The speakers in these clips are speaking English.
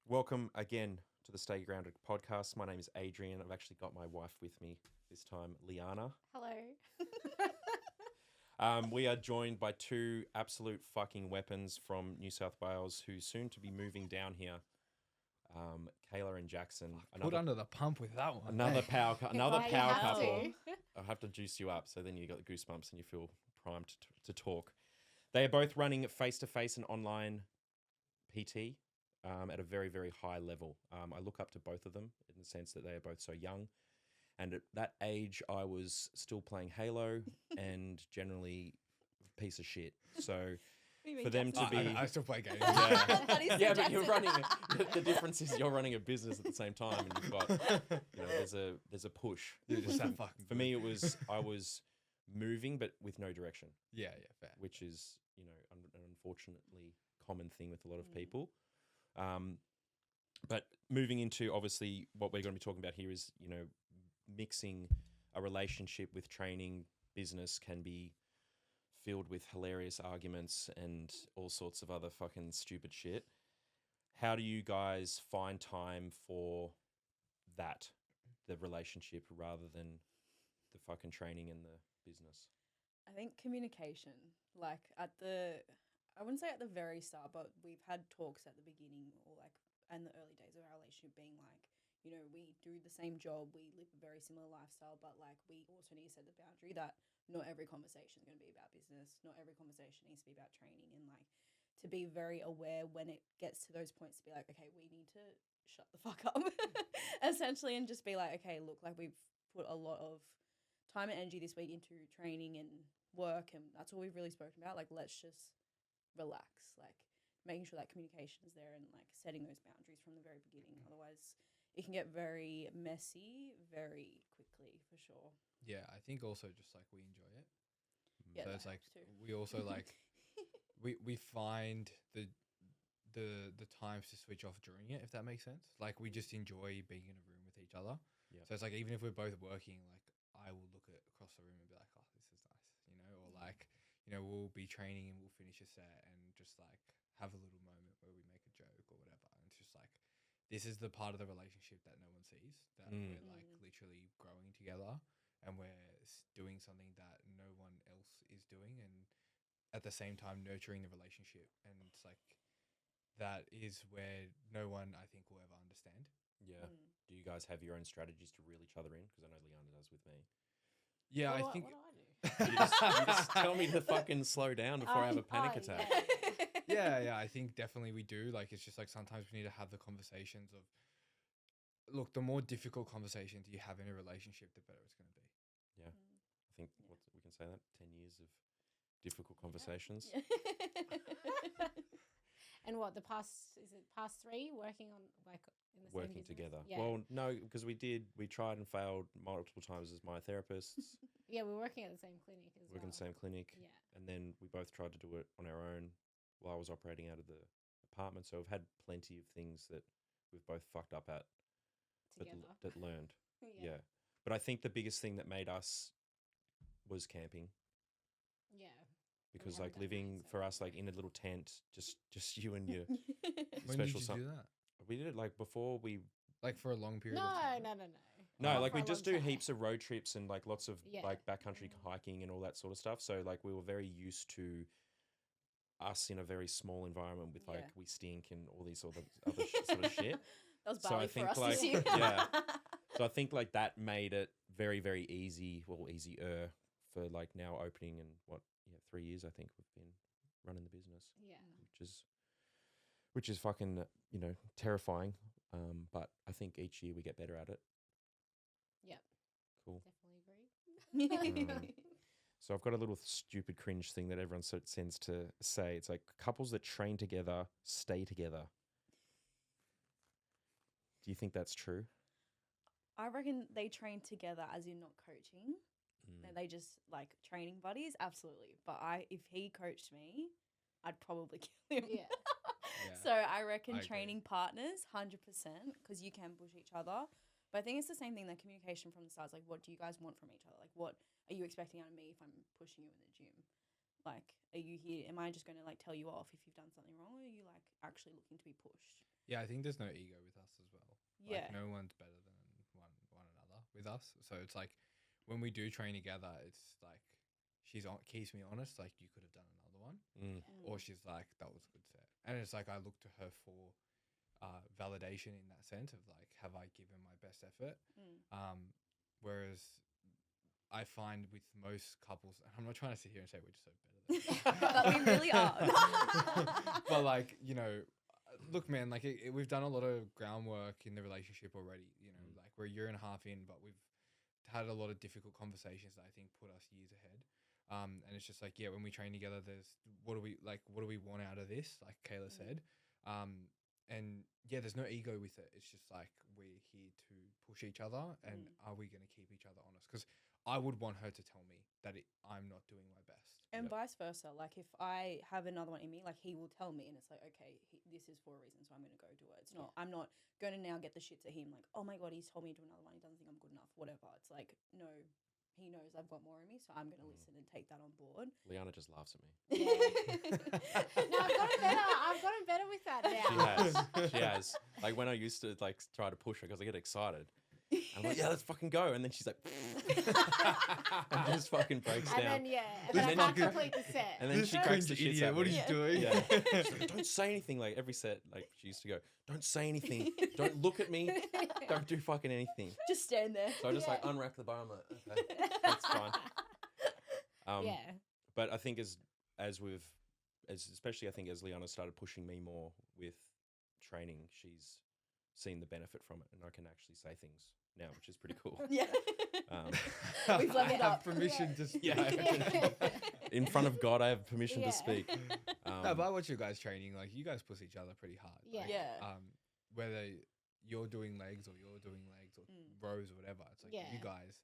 Welcome again to the Stay Grounded podcast. My name is Adrian. I've actually got my wife with me this time, Leiana. Hello. We are joined by two absolute fucking weapons from New South Wales who soon to be moving down here. Kayla and Jackson. Put under the pump with that one. Another power Why you have couple. to. I'll have to juice you up so then you got the goosebumps and you feel primed to talk. They are both running face-to-face and online PT at a very, very high level. I look up to both of them in the sense that they are both so young. And at that age, I was still playing Halo and generally a piece of shit. So for them to be... I still play games. Yeah, but you're running... The difference is you're running a business at the same time and you've got... there's a push. You're just that fucking For me, I was moving but with no direction. Yeah, fair. Which is, an unfortunately common thing with a lot of people. But moving into, obviously, what we're going to be talking about here is, mixing a relationship with training business can be filled with hilarious arguments and all sorts of other fucking stupid shit. How do you guys find time for that, the relationship, rather than the fucking training and the business? I think communication, I wouldn't say at the very start, but we've had talks at the beginning or in the early days of our relationship being we do the same job, we live a very similar lifestyle, but we also need to set the boundary that not every conversation is going to be about business, not every conversation needs to be about training, and to be very aware when it gets to those points to be like, okay, we need to shut the fuck up essentially, and just be like, okay, look, we've put a lot of time and energy this week into training and work, and that's all we've really spoken about. Let's just relax, making sure that communication is there and setting those boundaries from the very beginning. Otherwise it can get very messy very quickly, for sure. Yeah, I think also just we enjoy it. Yeah, so it's we also we find the times to switch off during it, if that makes sense. We just enjoy being in a room with each other. Yeah. So it's even if we're both working, I will look across the room and be like, oh, this is nice, or we'll be training and we'll finish a set and just have a little moment where we make a joke or whatever. And it's just this is the part of the relationship that no one sees, that we're literally growing together and we're doing something that no one else is doing, and at the same time nurturing the relationship. And it's that is where no one, I think, will ever understand. Yeah. Do you guys have your own strategies to reel each other in? Because I know Leiana does with me. Yeah, What I think... do I do? You just tell me to fucking slow down before I have a panic attack. Yeah, I think definitely we do. It's just sometimes we need to have the conversations of, look, the more difficult conversations you have in a relationship, the better it's going to be. Yeah. I think we can say that 10 years of difficult conversations. Yeah. And what, past 3 working on in the Working same business? together. Yeah. Well, no, because we tried and failed multiple times as my therapists. Yeah, we're working at the same clinic as Working well. in the same clinic. Yeah. And then we both tried to do it on our own while I was operating out of the apartment. So we've had plenty of things that we've both fucked up at, Together. that learned. Yeah. Yeah. But I think the biggest thing that made us was camping. Yeah. Because haven't done that living in so for long. us, in a little tent, just you and your When special did you do that? We did it before we... For a long period No, of time? no. No, Not for we a just long do time. heaps of road trips and lots of Yeah. backcountry hiking and all that sort of stuff. So we were very used to us in a very small environment with Yeah. we stink and all these sort of other sort of shit. That was So Bali I for think, us this year. yeah. So I think that made it very, very easy, easier for now opening and 3 years I think we've been running the business. Yeah. Which is fucking terrifying. But I think each year we get better at it. Yep. Cool. Definitely agree. So I've got a little stupid cringe thing that everyone tends to say. It's couples that train together stay together. Do you think that's true? I reckon they train together as in not coaching. They just training buddies, absolutely. But if he coached me, I'd probably kill him. Yeah. So I reckon I agree. training partners, 100%, because you can push each other. But I think it's the same thing, that communication from the start. What do you guys want from each other? What are you expecting out of me if I'm pushing you in the gym? Are you here? Am I just going to tell you off if you've done something wrong? Or are you actually looking to be pushed? Yeah, I think there's no ego with us as well. Yeah. Like, no one's better than one another with us. So it's like when we do train together, it's like keeps me honest. Like, you could have done another one, or she's like, that was a good set. And it's like I look to her for validation in that sense of like, have I given my best effort? Whereas I find with most couples, and I'm not trying to sit here and say we're just so better than But we really are. but like, look, man, like we've done a lot of groundwork in the relationship already. Like we're a year and a half in, but we've had a lot of difficult conversations that I think put us years ahead. And it's just like, yeah, when we train together, there's what do we want out of this? Like Kayla said. And yeah, there's no ego with it. It's just like we're here to push each other, and are we going to keep each other honest? Because I would want her to tell me that I'm not doing my best. And vice versa. Like if I have another one in me, like he will tell me, and it's like, okay, this is for a reason, so I'm going to go do it. It's not. I'm not going to now get the shits at him. Like, oh my god, he's told me to do another one. He doesn't think I'm good enough. Whatever. It's like, no, he knows I've got more in me, so I'm going to listen and take that on board. Leiana just laughs at me. No, I've gotten better with that now. She has. Like when I used to like try to push her because I get excited. And I'm like, yeah, let's fucking go. And then she's like, and just fucking breaks And down. then and then I can't complete the set. And then she cracks the shit out. What are you doing? Yeah. She's like, don't say anything. Like every set, like she used to go, don't say anything. Don't look at me. Don't do fucking anything. Just stand there. So I just like unrack the bar. I'm like, okay, that's fine. But I think especially I think as Leiana started pushing me more with training, she's seen the benefit from it, and I can actually say things now, which is pretty cool. Yeah. We've leveled up. Permission to speak. In front of God, I have permission to speak. No, but I watch you guys training. Like you guys push each other pretty hard. Yeah. Like, whether you're doing legs or you're doing legs or rows or whatever, it's like you guys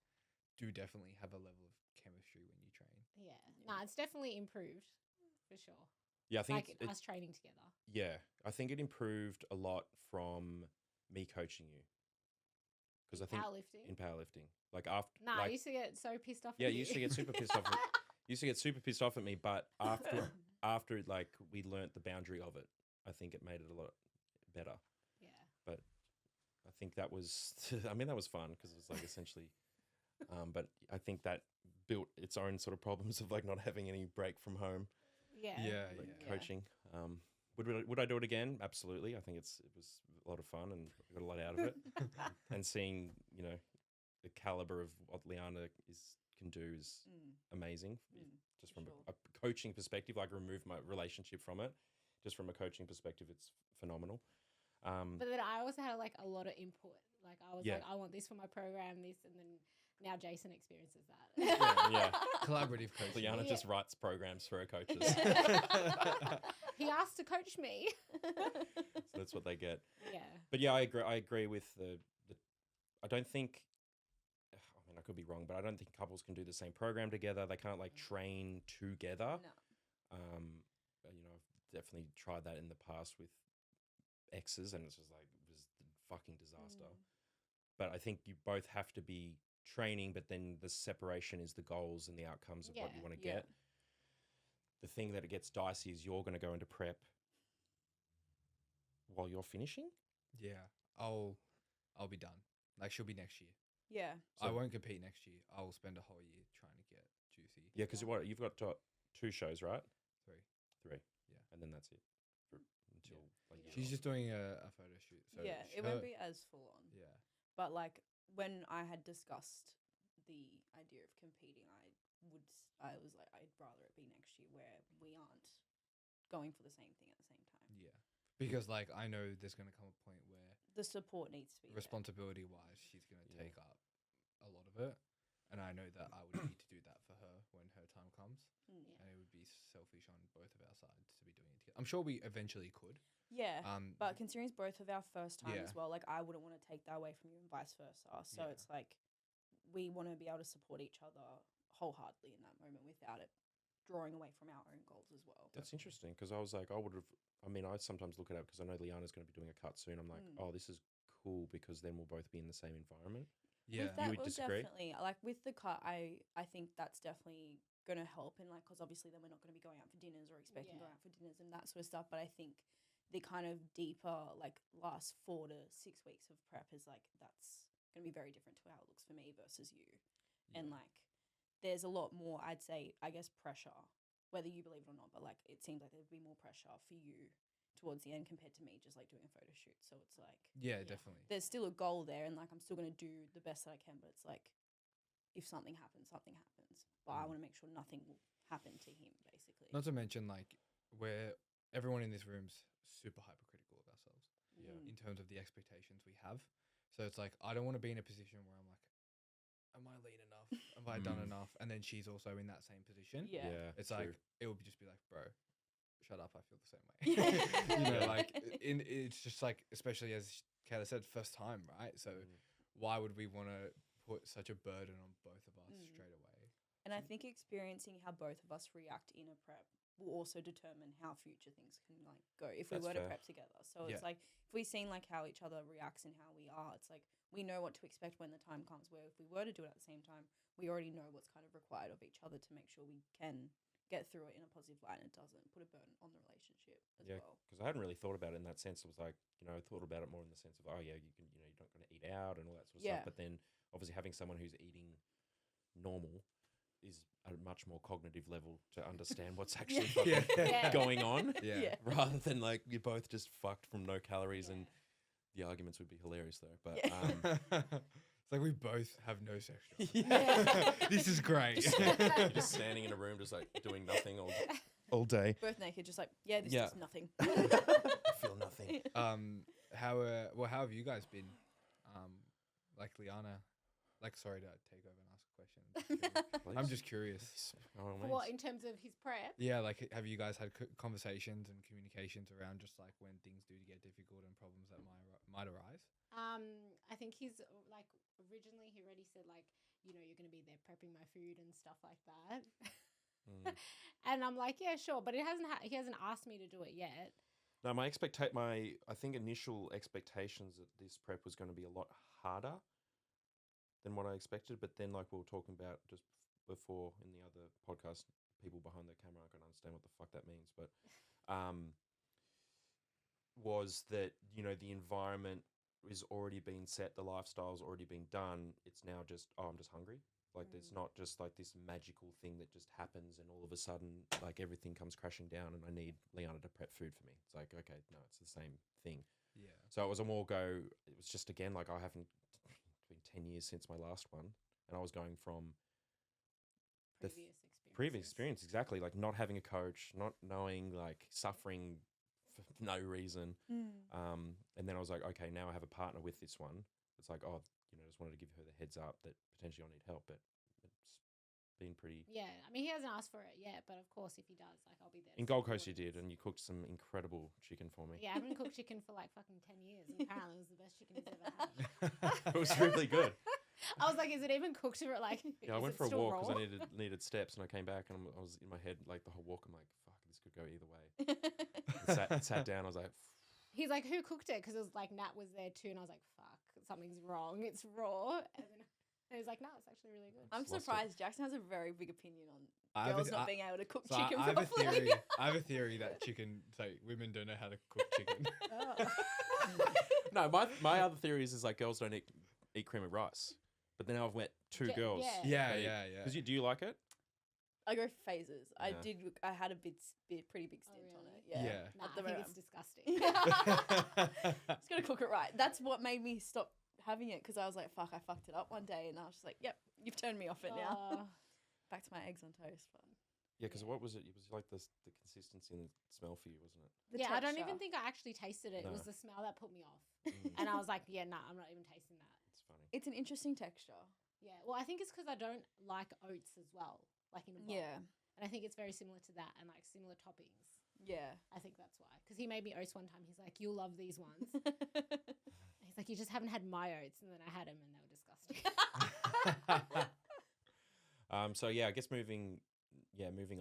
do definitely have a level of chemistry when you train. Yeah. No, it's definitely improved for sure. Yeah, I think like us training together. Yeah, I think it improved a lot from me coaching you. Because I think in powerlifting, like after, I used to get so pissed off. Yeah, at you. used to get super pissed off. Used to get super pissed off at me, but after like we learnt the boundary of it, I think it made it a lot better. Yeah. But I think that was, that was fun because it was like essentially, but I think that built its own sort of problems of like not having any break from home. Yeah. Coaching. Would I do it again? Absolutely. I think it was a lot of fun and I got a lot out of it. And seeing, the caliber of what Leiana can do is amazing. Just from a coaching perspective, like remove my relationship from it. Just from a coaching perspective, it's phenomenal. But then I also had like a lot of input. Like I was like, I want this for my program, this, and then now Jason experiences that. Yeah. Collaborative coaching. Leiana just writes programs for her coaches. He asked to coach me. So that's what they get. Yeah. But yeah, I agree with the I don't think, I could be wrong, but I don't think couples can do the same program together. They can't like train together. No. I've definitely tried that in the past with exes, and it's just like it was a fucking disaster. But I think you both have to be training, but then the separation is the goals and the outcomes of what you want to get. The thing that it gets dicey is you're going to go into prep while you're finishing. Yeah, I'll be done. Like she'll be next year. Yeah. So I won't compete next year. I'll spend a whole year trying to get juicy. Yeah, because you've got 2 shows, right? 3. Yeah, and then that's it until like she's just doing a photo shoot. So it won't be as full on. Yeah. But like when I had discussed the idea of competing, I was like, I'd rather it be next year where we aren't going for the same thing at the same time. Yeah. Because like I know there's going to come a point where the support needs to be responsibility wise, she's going to take up a lot of it, and I know that I would need to do that for her when her time comes, and it would be selfish on both of our sides to be doing it together. I'm sure we eventually could. Yeah, but considering it's both of our first time as well, like I wouldn't want to take that away from you and vice versa. So it's like we want to be able to support each other wholeheartedly in that moment without it drawing away from our own goals as well. That's interesting because I was like, I sometimes look at it because I know Leiana's going to be doing a cut soon. I'm like, oh, this is cool because then we'll both be in the same environment. Yeah, you would disagree? Definitely. Like with the cut, I think that's definitely going to help, and like because obviously then we're not going to be going out for dinners or expecting to go out for dinners and that sort of stuff. But I think the kind of deeper, like last 4 to 6 weeks of prep is like, that's going to be very different to how it looks for me versus you. And like, there's a lot more, I'd say, I guess, pressure, whether you believe it or not, but like, it seems like there'd be more pressure for you towards the end compared to me just like doing a photo shoot. So it's like, Yeah, definitely. there's still a goal there, and like, I'm still going to do the best that I can, but it's like, if something happens, something happens. But I want to make sure nothing will happen to him, basically. Not to mention, like, everyone in this room's super hypercritical of ourselves in terms of the expectations we have. So it's like, I don't want to be in a position where I'm like, am I lean enough? Have I done enough? And then she's also in that same position. Yeah. It's true. like, it would just be like, bro, shut up. I feel the same way. You know, like, it's just like, especially as Kayla said, first time, right? So why would we want to put such a burden on both of us straight away? And I think experiencing how both of us react in a prep will also determine how future things can like go if we That's were to fair. prep together. So it's like, if we've seen like how each other reacts and how we are, it's like we know what to expect when the time comes, where if we were to do it at the same time, we already know what's kind of required of each other to make sure we can get through it in a positive light and it doesn't put a burden on the relationship as well. Because I hadn't really thought about it in that sense. It was like, I thought about it more in the sense of, oh yeah, you can, you're not going to eat out and all that sort of stuff. But then obviously having someone who's eating normal is a much more cognitive level to understand what's actually going on, rather than like you're both just fucked from no calories. And the arguments would be hilarious though. But it's like we both have no sex drive. This is great. You're just standing in a room, just like doing nothing all day. Both naked, just like, this is nothing. I feel nothing. How have you guys been? Like Leiana, like, sorry to take over and ask a question. I'm just curious. What, in terms of his prep? Yeah, like, have you guys had conversations and communications around just like when things do get difficult and problems that might arise? I think he's like, originally he already said like, you're going to be there prepping my food and stuff like that. And I'm like, yeah, sure, but he hasn't asked me to do it yet. No, I think initial expectations that this prep was going to be a lot harder than what I expected. But then, like we were talking about just before in the other podcast, people behind the camera aren't going to understand what the fuck that means. But was that, the environment is already been set, the lifestyle's already been done. It's now just, I'm just hungry. Like, there's not just like this magical thing that just happens and all of a sudden, like, everything comes crashing down and I need Leiana to prep food for me. It's like, okay, no, it's the same thing. Yeah. So it was it was just, again, like, it's been 10 years since my last one. And I was going from previous experience, exactly. Like, not having a coach, not knowing, like, suffering for no reason. And then I was like, okay, now I have a partner with this one. It's like, just wanted to give her the heads up that potentially I'll need help, but it's been pretty... Yeah, I mean, he hasn't asked for it yet, but of course, if he does, like, I'll be there. In Gold Coast you did, and you cooked some incredible chicken for me. Yeah, I haven't cooked chicken for like fucking 10 years, and apparently it was the best chicken he's ever had. It was really good. I was like, is it even cooked? Or like, Yeah, I went for a walk because I needed steps, and I came back, and I was in my head, like, the whole walk, I'm like, fuck, this could go either way. Sat down, I was like... He's like, who cooked it? Because it was like, Nat was there too, and I was like, fuck, something's wrong. It's raw. And then he was like, no, it's actually really good. I'm surprised. Jackson has a very big opinion on girls not being able to cook chicken I properly. I have a theory that women don't know how to cook chicken. No, my other theory is like girls don't eat cream of rice. But then I've met two girls. Yeah. Because do you like it? I go phases. I had a pretty big stint on it. Yeah. Nah, I think it's disgusting. Just gotta cook it right. That's what made me stop having it, because I was like, fuck, I fucked it up one day, and I was just like, yep, you've turned me off it now. Back to my eggs on toast. But yeah, because what was it? It was like the consistency and the smell for you, wasn't it? Yeah, I don't even think I actually tasted it. No. It was the smell that put me off. And I was like, yeah, nah, I'm not even tasting that. It's funny. It's an interesting texture. Yeah, well, I think it's because I don't like oats as well, like in a bowl. Yeah. And I think it's very similar to that and like similar toppings. Yeah. I think that's why. Because he made me oats one time. He's like, you'll love these ones. He's like, you just haven't had my oats. And then I had them and they were disgusting. So yeah, I guess moving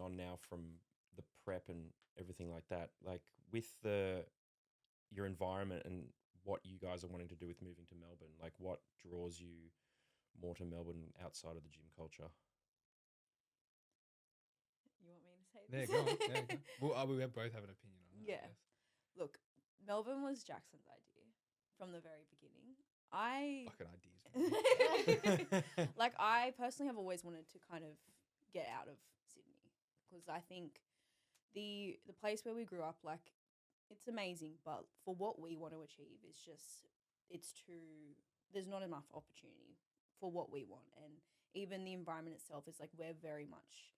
on now from the prep and everything like that, like with your environment and what you guys are wanting to do with moving to Melbourne, like what draws you more to Melbourne outside of the gym culture? You want me to say this? Yeah, go on. Well, we both have an opinion on that. Yeah. Look, Melbourne was Jackson's idea from the very beginning. I Fucking ideas. like I personally have always wanted to kind of get out of Sydney because I think the place where we grew up, like, it's amazing, but for what we want to achieve, it's too, there's not enough opportunity for what we want, and even the environment itself is like we're very much,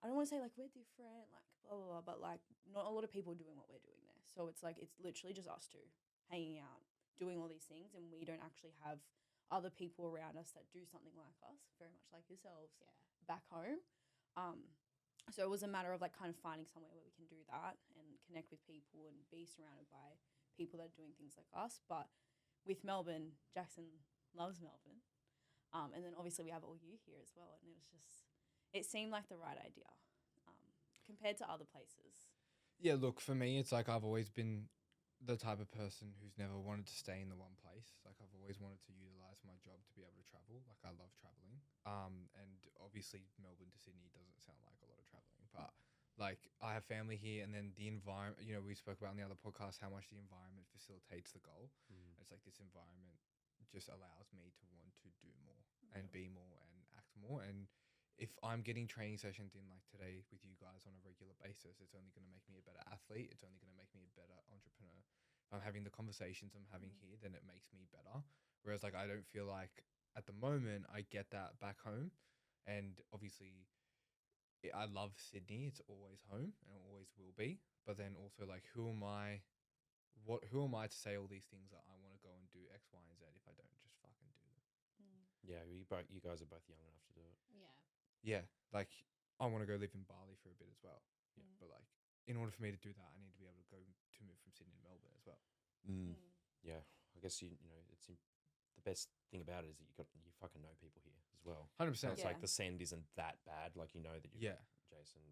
I don't want to say like we're different, like blah blah blah, but like not a lot of people doing what we're doing there. So it's like it's literally just us two hanging out, doing all these things, and we don't actually have other people around us that do something like us, very much like yourselves, back home. So it was a matter of like kind of finding somewhere where we can do that and connect with people and be surrounded by people that are doing things like us. But with Melbourne, Jackson loves Melbourne. And then obviously we have all you here as well. And it seemed like the right idea compared to other places. Yeah, look, for me, it's like I've always been the type of person who's never wanted to stay in the one place. Like I've always wanted to utilize my job to be able to travel. Like I love traveling. And obviously Melbourne to Sydney doesn't sound like a lot of traveling, but like I have family here, and then the environment, you know, we spoke about in the other podcast how much the environment facilitates the goal. It's like this environment just allows me to want to do more and be more and act more. And if I'm getting training sessions in like today with you guys on a regular basis, it's only going to make me a better athlete. It's only going to make me a better entrepreneur. If I'm having the conversations I'm having here, then it makes me better. Whereas like I don't feel like at the moment I get that back home. And obviously I love Sydney. It's always home and it always will be. But then also like who am I to say all these things that I want to go and do X, Y, and Z if I don't just fucking do them? Yeah, you guys are both young enough to do it. Yeah, like I want to go live in Bali for a bit as well. Yeah, but like in order for me to do that, I need to be able to move from Sydney to Melbourne as well. Yeah, I guess you know the best thing about it is that you fucking know people here as well. 100%. So it's like the send isn't that bad. Like you know that you Jason,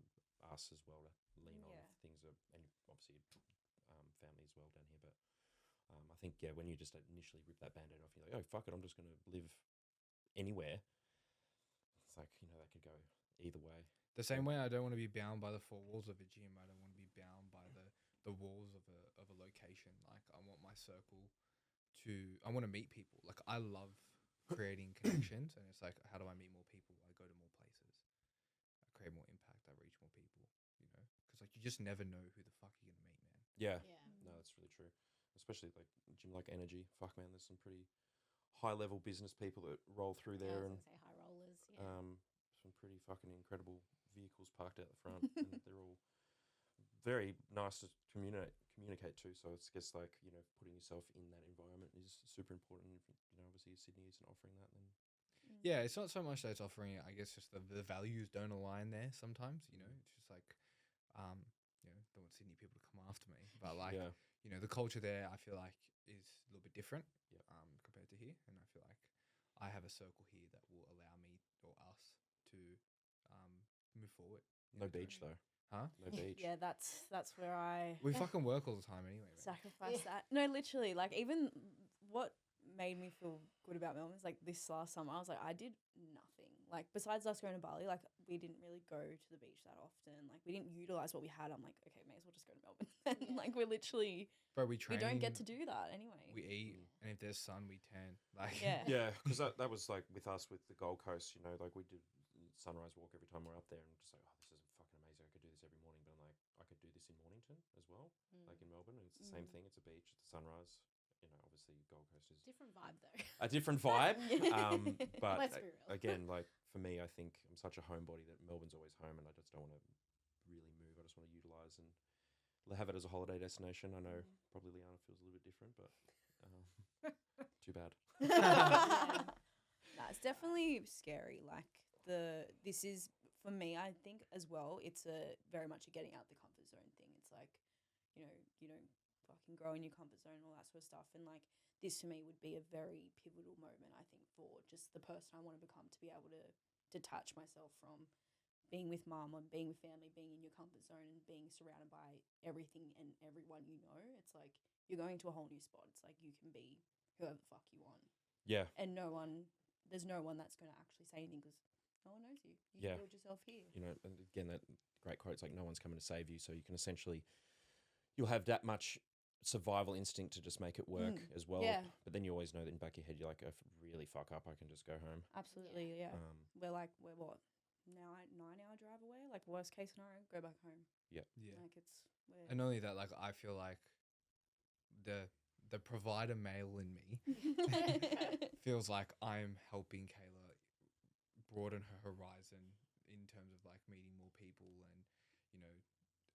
us as well to lean on if things are, and obviously family as well down here. But I think when you just initially rip that band-aid off, you're like, oh fuck it, I'm just gonna live anywhere. It's like, you know, that could go either way. The same way I don't want to be bound by the four walls of a gym. I don't want to be bound by the walls of a location. Like I want my circle I want to meet people. Like I love creating connections, and it's like, how do I meet more people? I go to more places. I create more impact. I reach more people, you know? Because like you just never know who the fuck you're going to meet, man. Yeah. No, that's really true. Especially like gym like Energy. Fuck man, there's some pretty high level business people that roll through there, and say high rollers. some pretty fucking incredible vehicles parked out the front, and they're all very nice to communicate to. So it's just like, you know, putting yourself in that environment is super important. If, you know, obviously Sydney isn't offering that, then yeah, it's not so much that it's offering it. I guess just the values don't align there sometimes. You know, it's just like, you know, don't want Sydney people to come after me, but like, you know, the culture there, I feel like is a little bit different, compared to here, and I feel like I have a circle here that will allow me or us to move forward. No beach though. Huh? No beach. Yeah, that's where we fucking work all the time anyway. Man. Sacrifice that. No, literally, like even what made me feel good about Melbourne is like this last summer, I was like, I did nothing. Like besides us going to Bali, like we didn't really go to the beach that often. Like we didn't utilize what we had. I'm like, okay, may as well just go to Melbourne. And like we're literally, bro, we don't get to do that anyway. We eat, and if there's sun, we tan. Like yeah, because that was like with us with the Gold Coast. You know, like we did sunrise walk every time we're up there, and just like, oh, this is fucking amazing. I could do this every morning. But I'm like, I could do this in Mornington as well, like in Melbourne, and it's the same thing. It's a beach, it's a sunrise. You know, obviously Gold Coast is different vibe though. A different vibe. But Let's be real. Again, like for me, I think I'm such a homebody that Melbourne's always home, and I just don't want to really move. I just want to utilize and have it as a holiday destination. I know probably Leiana feels a little bit different, but too bad. Nah, it's definitely scary. Like this is for me, I think as well, it's a very much a getting out the comfort zone thing. It's like, you know, you don't fucking grow in your comfort zone and all that sort of stuff. And like this for me would be a very pivotal moment, I think, for just the person I want to become, to be able to detach myself from being with mum and being with family, being in your comfort zone and being surrounded by everything and everyone you know. It's like you're going to a whole new spot. It's like you can be whoever the fuck you want. Yeah. And there's no one that's going to actually say anything because no one knows you. You can build yourself here. You know, and again, that great quote, it's like no one's coming to save you. So you can essentially, you'll have that much survival instinct to just make it work as well. Yeah. But then you always know that in the back of your head, you're like, if I really fuck up, I can just go home. Absolutely, yeah. We're what, 9-hour drive away? Like, worst case scenario, go back home. Yeah. Like, And only that, like, I feel like the provider male in me feels like I'm helping Kayla broaden her horizon in terms of like meeting more people and, you know,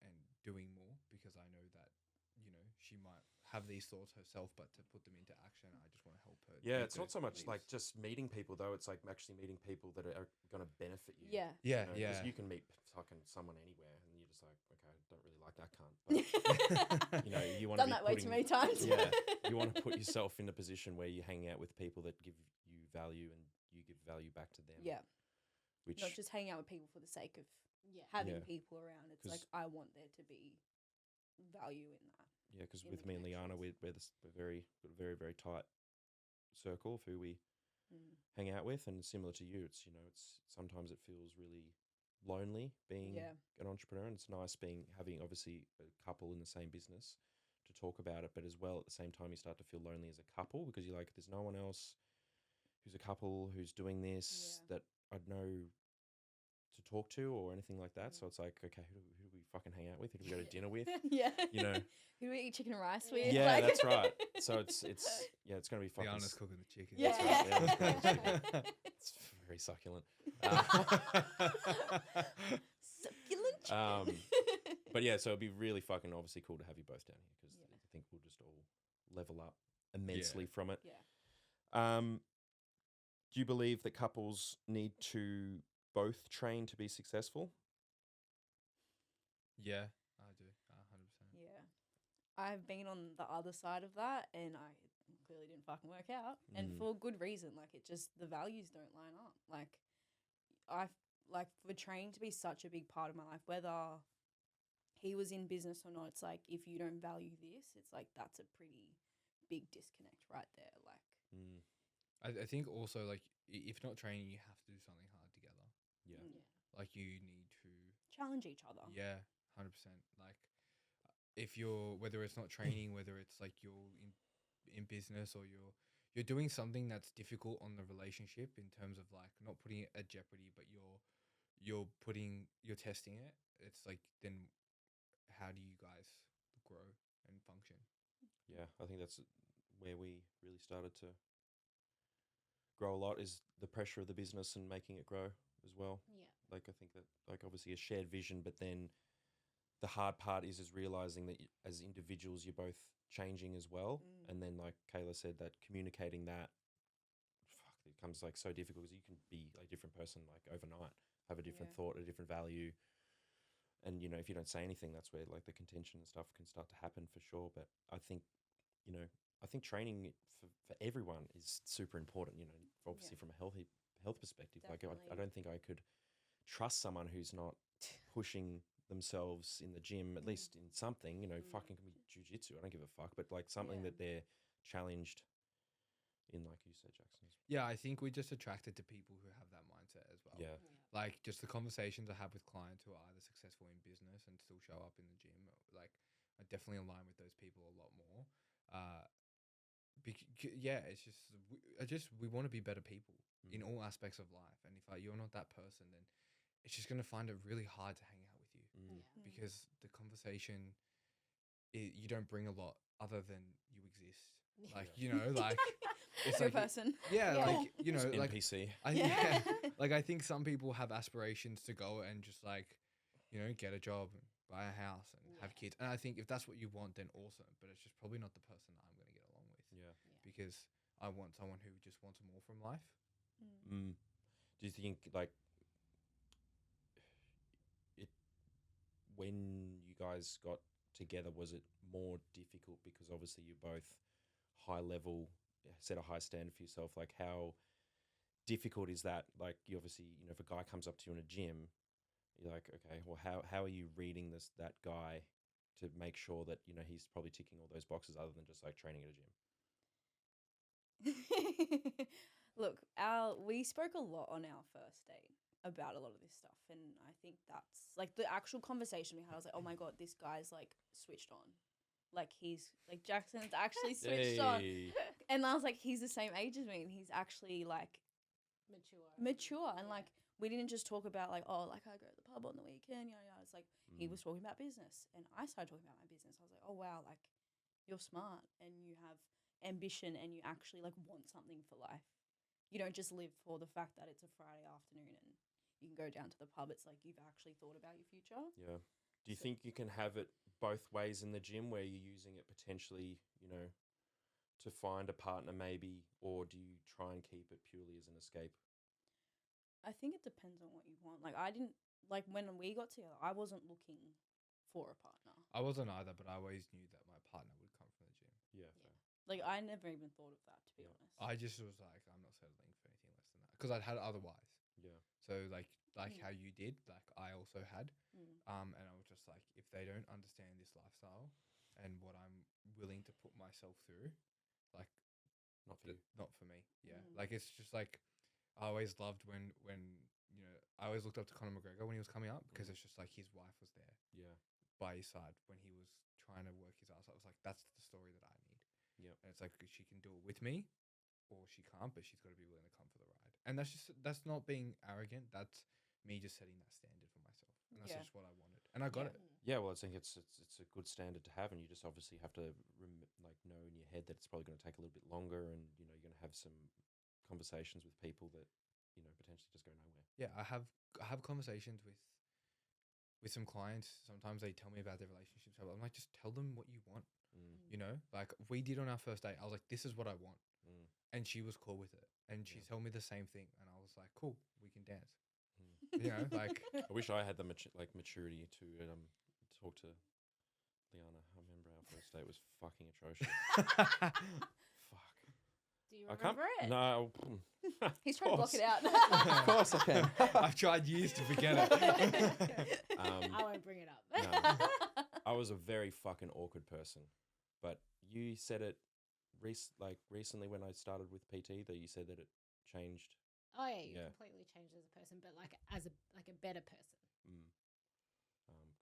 and doing more, because I know that, you know, she might have these thoughts herself, but to put them into action, I just want to help her. Yeah, it's not so much like just meeting people, though. It's like actually meeting people that are going to benefit you. Yeah. Yeah, you know, 'cause yeah. you can meet fucking someone anywhere, and you're just like, okay, I don't really like that cunt. But, you know, you want to done that way too many times. Yeah, you want to put yourself in a position where you hang out with people that give you value, and you give value back to them. Yeah. Which Not just hanging out with people for the sake of having Yeah. people around. It's like, I want there to be value in that. yeah, because in with the me and Leiana, connections. we're very very tight circle of who we hang out with, and similar to you, it's, you know, it's sometimes it feels really lonely being an entrepreneur, and it's nice having obviously a couple in the same business to talk about it, but as well at the same time you start to feel lonely as a couple, because you're like, there's no one else who's a couple who's doing this that I'd know to talk to or anything like that. So it's like, okay, who do we fucking hang out with? Who do we go to dinner with? Yeah. You know, who do we eat chicken and rice with? yeah, Like- that's right. So it's it's going to be fucking. Leiana's cooking the chicken. Yeah. That's right. Yeah, it's very succulent. Succulent. But yeah, so it'd be really fucking obviously cool to have you both down here, because I think we'll just all level up immensely from it. Yeah. Do you believe that couples need to both train to be successful? Yeah, I do. 100%. Yeah. I've been on the other side of that, and I clearly didn't fucking work out, and for good reason. Like, it just, the values don't line up. Like, for training to be such a big part of my life, whether he was in business or not, it's like, if you don't value this, it's like, that's a pretty big disconnect right there. Like, I think also, like, if not training, you have to do something hard together. Yeah. Like, you need to challenge each other. Yeah, 100%. Like, if you're, whether it's not training, whether it's like you're in business, or you're doing something that's difficult on the relationship in terms of like not putting it at jeopardy, but you're testing it. It's like, then how do you guys grow and function? Yeah, I think that's where we really started to grow a lot, is the pressure of the business and making it grow as well. Yeah. Like, I think that, like, obviously a shared vision, but then the hard part is realizing that as individuals, you're both changing as well. And then, like Kayla said, that communicating that, it becomes like so difficult, because you can be a different person like overnight, have a different thought, a different value. And, you know, if you don't say anything, that's where like the contention and stuff can start to happen for sure. But I think, you know, training for everyone is super important, you know, obviously from a health perspective. Definitely. Like, I don't think I could trust someone who's not pushing themselves in the gym, at least in something, you know, fucking can be jiu-jitsu, I don't give a fuck, but like something that they're challenged in, like you said, Jackson. Yeah, I think we're just attracted to people who have that mindset as well. Yeah. Like, just the conversations I have with clients who are either successful in business and still show up in the gym, like, I definitely align with those people a lot more. It's just we want to be better people in all aspects of life. And if you're not that person, then it's just going to find it really hard to hang out with you, because the conversation, you don't bring a lot other than you exist. Like, you know, like, it's You're like a person. Yeah, Yeah. like, you know, It's like NPC. like, I think some people have aspirations to go and just like, you know, get a job and buy a house and have kids. And I think if that's what you want, then awesome. But it's just probably not the person that I'm going to get along with. Yeah. Because I want someone who just wants more from life. Do you think, like, when you guys got together, was it more difficult because obviously you're both high level, set a high standard for yourself? Like, how difficult is that? Like, you obviously, you know, if a guy comes up to you in a gym, you're like, okay, well, how are you reading that guy to make sure that, you know, he's probably ticking all those boxes other than just like training at a gym? Look, we spoke a lot on our first date about a lot of this stuff, and I think that's like the actual conversation we had. I was like, oh my god, this guy's like switched on. like Jackson's actually switched on. Hey. And I was like, he's the same age as me, and he's actually like mature, and like we didn't just talk about like, oh, like I go to the pub on the weekend, It's like he was talking about business, and I started talking about my business. I was like, oh wow, like you're smart and you have ambition and you actually like want something for life. You don't just live for the fact that it's a Friday afternoon and you can go down to the pub. It's like you've actually thought about your future. Yeah. Do you think you can have it both ways in the gym where you're using it potentially, to find a partner maybe, or do you try and keep it purely as an escape? I think it depends on what you want. Like I didn't like when we got together, I wasn't looking for a partner. I wasn't either, but I always knew that my partner would come from the gym. Yeah. Fair. Like I never even thought of that, to be honest. I just was like, I'm not settling for anything less than that because I'd had it otherwise. Yeah. So like how you did, like I also had, and I was just like, if they don't understand this lifestyle and what I'm willing to put myself through, like, not for you, not for me. Yeah, like it's just like I always loved when I always looked up to Conor McGregor when he was coming up because it's just like his wife was there, by his side when he was trying to work his ass. I was like, that's the story that I need. Yeah, and it's like she can do it with me, or she can't, but she's got to be willing to come for the ride. And that's not being arrogant. That's me just setting that standard for myself, and that's just what I wanted, and I got it. Yeah, well, I think it's a good standard to have, and you just obviously have to know in your head that it's probably going to take a little bit longer, and you're going to have some conversations with people that potentially just go nowhere. Yeah, I have conversations with some clients. Sometimes they tell me about their relationships. I'm like, just tell them what you want. Like we did on our first date. I was like, this is what I want, and she was cool with it, and she told me the same thing, and I was like, cool, we can dance. Like I wish I had the maturity to talk to Leiana. I remember our first date was fucking atrocious. Fuck. Do you remember it? No. He's trying to block it out. Of course I can. I've tried years to forget it. I won't bring it up. No, I was a very fucking awkward person. But you said it recently when I started with PT that you said that it changed. Oh yeah, you completely changed as a person, but like as a better person.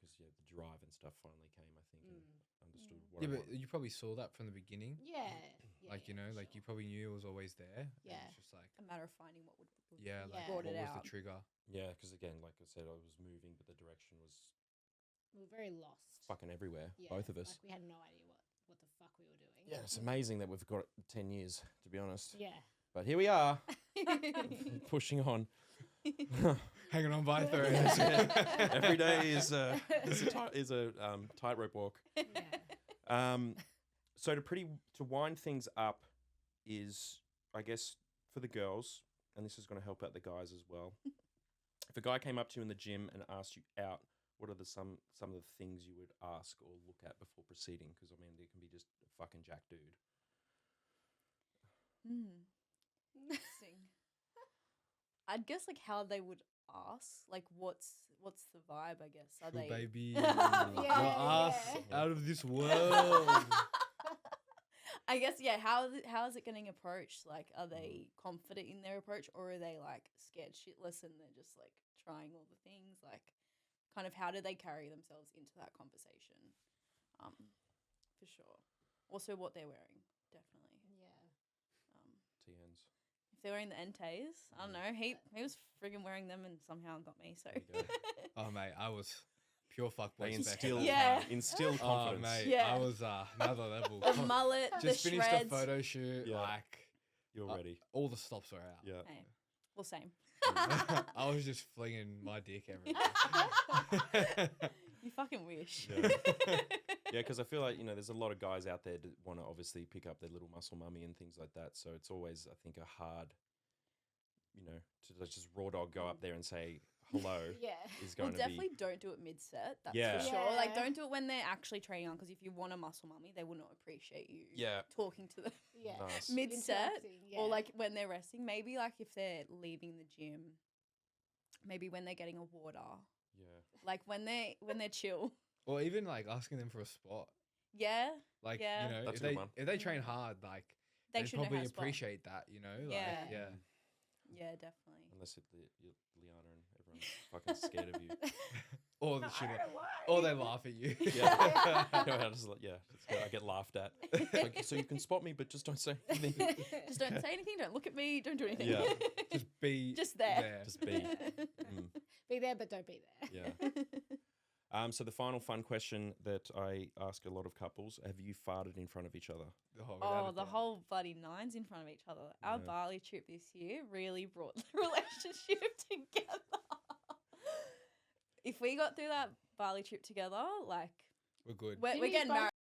Because the drive and stuff finally came, I think, and understood what. Yeah, but you probably saw that from the beginning. Yeah. Like like you probably knew it was always there. Yeah. It's just like a matter of finding what would like brought what it was out. the trigger? Yeah, because again, like I said, I was moving, but the direction was. We were very lost. Fucking everywhere, both of us. Like we had no idea what the fuck we were doing. Yeah, it's amazing that we've got 10 years, to be honest. Yeah. But here we are, pushing on. Hanging on by thread. Every day is a tightrope walk. Yeah. So to wind things up is, I guess, for the girls, and this is going to help out the guys as well. If a guy came up to you in the gym and asked you out, what are some of the things you would ask or look at before proceeding? Because I mean, there can be just a fucking jack dude. Interesting. I'd guess like how they would ask, like what's the vibe? I guess are they baby? Yeah, your ass out of this world. I guess how is it getting approached? Like, are they confident in their approach, or are they like scared shitless and they're just like trying all the things? Like, kind of how do they carry themselves into that conversation? For sure. Also, what they're wearing, definitely. Yeah. TNs. If they're wearing the Entes, I don't know. He was friggin' wearing them and somehow got me. So. Oh mate, I was pure fuckboy. Instill confidence. Oh mate, I was another level. The mullet, just the finished shreds. a photo shoot. Yeah. Like You're ready. All the stops were out. Yeah. Hey, well, same. I was just flinging my dick everywhere. You fucking wish. Yeah, because I feel like, there's a lot of guys out there that want to obviously pick up their little muscle mummy and things like that. So it's always, I think, a hard, to just raw dog go up there and say hello. Is going to be. Definitely don't do it mid-set. That's for sure. Yeah. Like, don't do it when they're actually training on, because if you want a muscle mummy, they will not appreciate you talking to them Nice. mid-set. Or like when they're resting. Maybe like if they're leaving the gym, maybe when they're getting a water. Yeah. Like when they're chill. Or even like asking them for a spot. Yeah. Like, Yeah. That's if a good they one. if they train hard, like They they'd should know probably how to spot. appreciate that, Like, Yeah. yeah. Yeah, definitely. Unless Leiana and everyone's fucking scared of you. Or the shit. Or they laugh at you. Yeah. I get laughed at. Like, so you can spot me, but just don't say anything. Just don't say anything. Don't look at me. Don't do anything. Yeah. Just be Just there. Just be. Be there, but don't be there. Yeah. So the final fun question that I ask a lot of couples: have you farted in front of each other? The whole bloody nines in front of each other. Our Bali trip this year really brought the relationship together. If we got through that Bali trip together, like we're good. We're Didn't you getting both